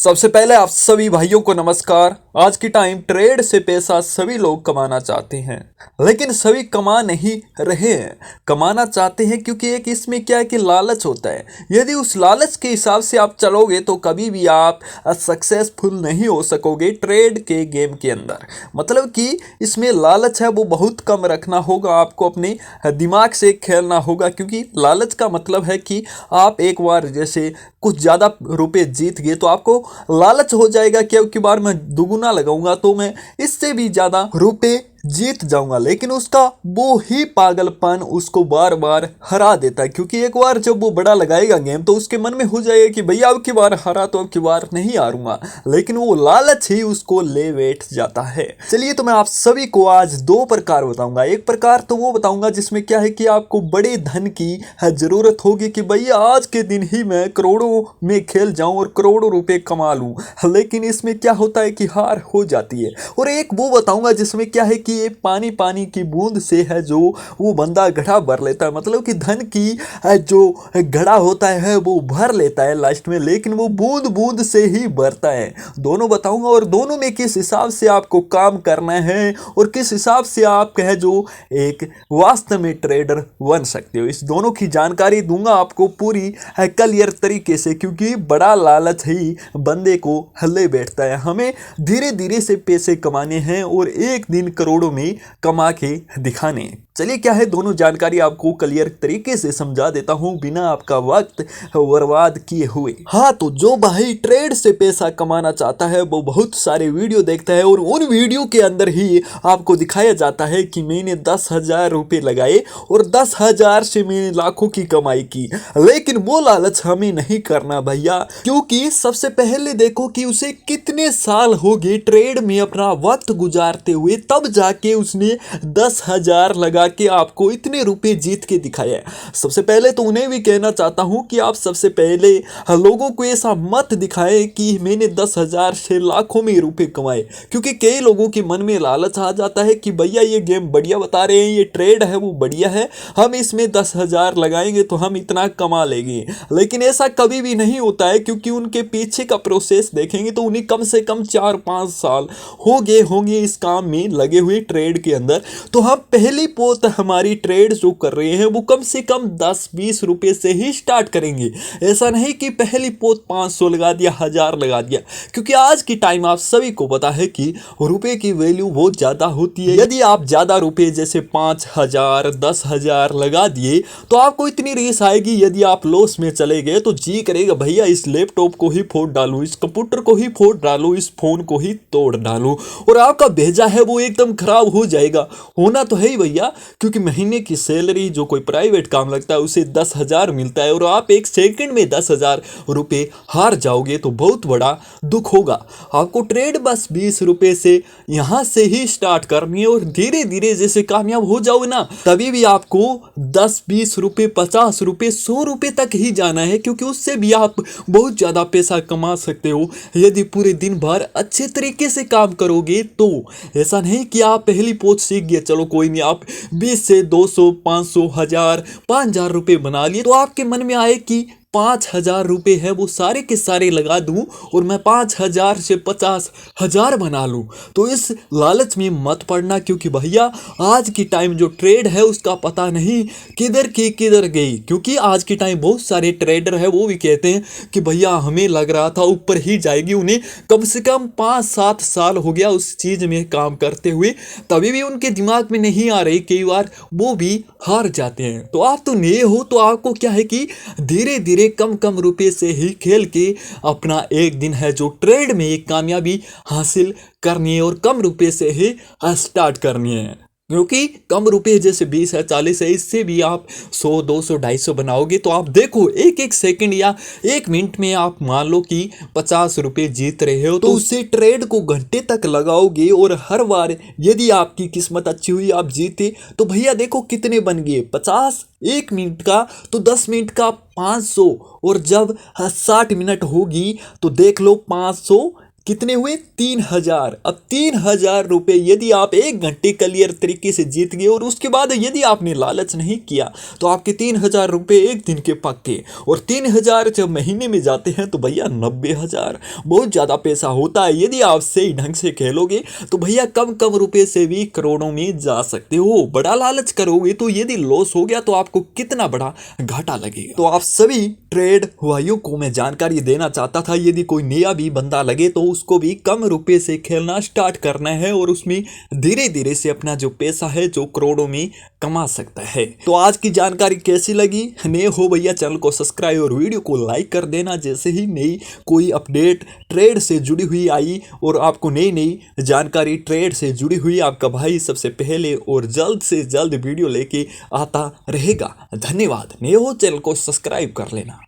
सबसे पहले आप सभी भाइयों को नमस्कार। आज की टाइम ट्रेड से पैसा सभी लोग कमाना चाहते हैं, लेकिन सभी कमा नहीं रहे हैं। कमाना चाहते हैं क्योंकि एक इसमें क्या है कि लालच होता है। यदि उस लालच के हिसाब से आप चलोगे तो कभी भी आप सक्सेसफुल नहीं हो सकोगे ट्रेड के गेम के अंदर। मतलब कि इसमें लालच है वो बहुत कम रखना होगा, आपको अपने दिमाग से खेलना होगा। क्योंकि लालच का मतलब है कि आप एक बार जैसे कुछ ज़्यादा रुपए जीत गए तो आपको लालच हो जाएगा कि अब की बार मैं दुगुना लगाऊंगा तो मैं इससे भी ज़्यादा रुपए जीत जाऊंगा। लेकिन उसका वो ही पागलपन उसको बार बार हरा देता है, क्योंकि एक बार जब वो बड़ा लगाएगा गेम तो उसके मन में हो जाएगा कि भैया अब की बार हरा तो अब की बार नहीं हारूंगा। लेकिन वो लालच ही उसको ले बैठ जाता है। चलिए तो मैं आप सभी को आज दो प्रकार बताऊंगा। एक प्रकार तो वो बताऊंगा जिसमें क्या है कि आपको बड़े धन की जरूरत होगी कि भैया आज के दिन ही मैं करोड़ों में खेल जाऊं और करोड़ों रुपए कमा लूं, लेकिन इसमें क्या होता है कि हार हो जाती है। और एक वो बताऊंगा जिसमें क्या है कि ये पानी पानी की बूंद से है जो वो बंदा घड़ा भर लेता है। मतलब कि धन की जो घड़ा होता है वो भर लेता है लास्ट में, लेकिन वो बूंद बूंद से ही भरता है। दोनों बताऊंगा और दोनों में किस हिसाब से आपको काम करना है और किस हिसाब से आप कहे जो एक वास्तव में ट्रेडर बन सकते हो। इस दोनों की जानकारी दूंगा आपको पूरी क्लियर तरीके से, क्योंकि बड़ा लालच ही बंदे को हल्ले बैठता है। हमें धीरे धीरे से पैसे कमाने हैं और एक दिन करोड़ों में कमा के दिखाने हैं। चलिए क्या है दोनों जानकारी आपको क्लियर तरीके से समझा देता हूं बिना आपका वक्त बर्बाद किए हुए। हाँ, तो जो भाई ट्रेड से पैसा कमाना चाहता है वो बहुत सारे वीडियो देखता है और उन वीडियो के अंदर ही आपको दिखाया जाता है कि मैंने 10,000 रुपये लगाए और 10,000 से मैंने लाखों की कमाई की। लेकिन वो लालच हमें नहीं करना भैया, क्योंकि सबसे पहले देखो कि उसे कितने साल हो गए ट्रेड में अपना वक्त गुजारते हुए, तब जाके उसने 10,000 लगा के आपको इतने रुपए जीत के दिखाया है। सबसे पहले तो उन्हें भी कहना चाहता हूं कि आप सबसे पहले लोगों को ऐसा मत दिखाएं कि मैंने 10,000 से लाखों में रुपए कमाए, क्योंकि कई लोगों के मन में लालच आ जाता है कि भैया ये गेम बढ़िया बता रहे हैं, ये ट्रेड है वो बढ़िया है, हम इसमें 10,000 लगाएंगे तो हम इतना कमा लेंगे। लेकिन ऐसा कभी भी नहीं होता है, क्योंकि उनके पीछे का प्रोसेस देखेंगे तो उन्हें कम से कम 4-5 साल हो गए होंगे इस काम में लगे हुए ट्रेड के अंदर। तो हम पहली हमारी ट्रेड जो कर रहे हैं वो कम से कम 10-20 रुपए से ही स्टार्ट करेंगे। ऐसा नहीं कि पहली पोत 500 लगा दिया, 1000 लगा दिया, क्योंकि आज की टाइम आप सभी को पता है कि रुपए की वैल्यू बहुत ज्यादा होती है। यदि आप ज्यादा रुपए जैसे 5,000 10,000 लगा दिए तो आपको इतनी रेस आएगी, यदि आप लॉस में चले गए तो जी करेगा भैया इस लैपटॉप को ही फोड़ डालूं, इस कंप्यूटर को ही फोड़ डालूं, इस फोन को ही तोड़ डालूं, और आपका भेजा है वो एकदम खराब हो जाएगा। होना तो है ही भैया, क्योंकि महीने की सैलरी जो कोई प्राइवेट काम लगता है उसे 10,000 मिलता है और आप एक सेकंड में 10,000 रुपए हार जाओगे तो बहुत बड़ा दुख होगा। आपको ट्रेड बस 20 रुपए से यहां से ही स्टार्ट करनी है और धीरे धीरे जैसे कामयाब हो जाओगे ना तभी भी आपको 10-20 रुपए 50 रुपए 100 रुपए तक ही जाना है, क्योंकि उससे भी आप बहुत ज्यादा पैसा कमा सकते हो यदि पूरे दिन भर अच्छे तरीके से काम करोगे। तो ऐसा नहीं कि आप पहली पोच सीख गए चलो कोई नहीं, आप 20 से 200 500 1000 5,000 रुपए बना लिए, तो आपके मन में आए कि 5,000 रुपए है वो सारे के सारे लगा दूं और मैं 5,000 से 50,000 बना लूं। तो इस लालच में मत पड़ना, क्योंकि भैया आज की टाइम जो ट्रेड है उसका पता नहीं किधर की किधर गई। क्योंकि आज की टाइम बहुत सारे ट्रेडर है वो भी कहते हैं कि भैया हमें लग रहा था ऊपर ही जाएगी, उन्हें कम से कम 5-7 साल हो गया उस चीज में काम करते हुए, तभी भी उनके दिमाग में नहीं आ रही, कई बार वो भी हार जाते हैं। तो आप तो नए हो तो आपको क्या है कि धीरे धीरे कम कम रुपए से ही खेल के अपना एक दिन है जो ट्रेड में एक कामयाबी हासिल करनी है और कम रुपए से ही स्टार्ट करनी है। क्योंकि कम रुपए जैसे 20 है 40 है, इससे भी आप 100 200 250 बनाओगे तो आप देखो एक एक सेकंड या एक मिनट में आप मान लो कि 50 रुपए जीत रहे हो, तो उससे ट्रेड को घंटे तक लगाओगे और हर बार यदि आपकी किस्मत अच्छी हुई आप जीते तो भैया देखो कितने बन गए 50 1 मिनट का, तो 10 मिनट का 500, और जब 60 मिनट होगी तो देख लो 500 कितने हुए? 3,000। अब 3,000 रुपये यदि आप 1 घंटे क्लियर तरीके से जीत गए और उसके बाद यदि आपने लालच नहीं किया तो आपके 3,000 रुपये एक दिन के पक्के। और 3,000 जब महीने में जाते हैं तो भैया 90,000 बहुत ज़्यादा पैसा होता है। यदि आप सही ढंग से खेलोगे तो भैया कम कम रुपए से भी करोड़ों में जा सकते हो। बड़ा लालच करोगे तो यदि लॉस हो गया तो आपको कितना बड़ा घाटा लगेगा। तो आप सभी ट्रेड भाइयों को मैं जानकारी देना चाहता था, यदि कोई नया भी बंदा लगे तो उसको भी कम रुपए से खेलना स्टार्ट करना है और उसमें धीरे धीरे से अपना जो पैसा है जो करोड़ों में कमा सकता है। तो आज की जानकारी कैसी लगी? नए हो भैया चैनल को सब्सक्राइब और वीडियो को लाइक कर देना। जैसे ही नई कोई अपडेट ट्रेड से जुड़ी हुई आई और आपको नई नई जानकारी ट्रेड से जुड़ी हुई आपका भाई सबसे पहले और जल्द से जल्द वीडियो लेके आता रहेगा। धन्यवाद। नए हो चैनल को सब्सक्राइब कर लेना।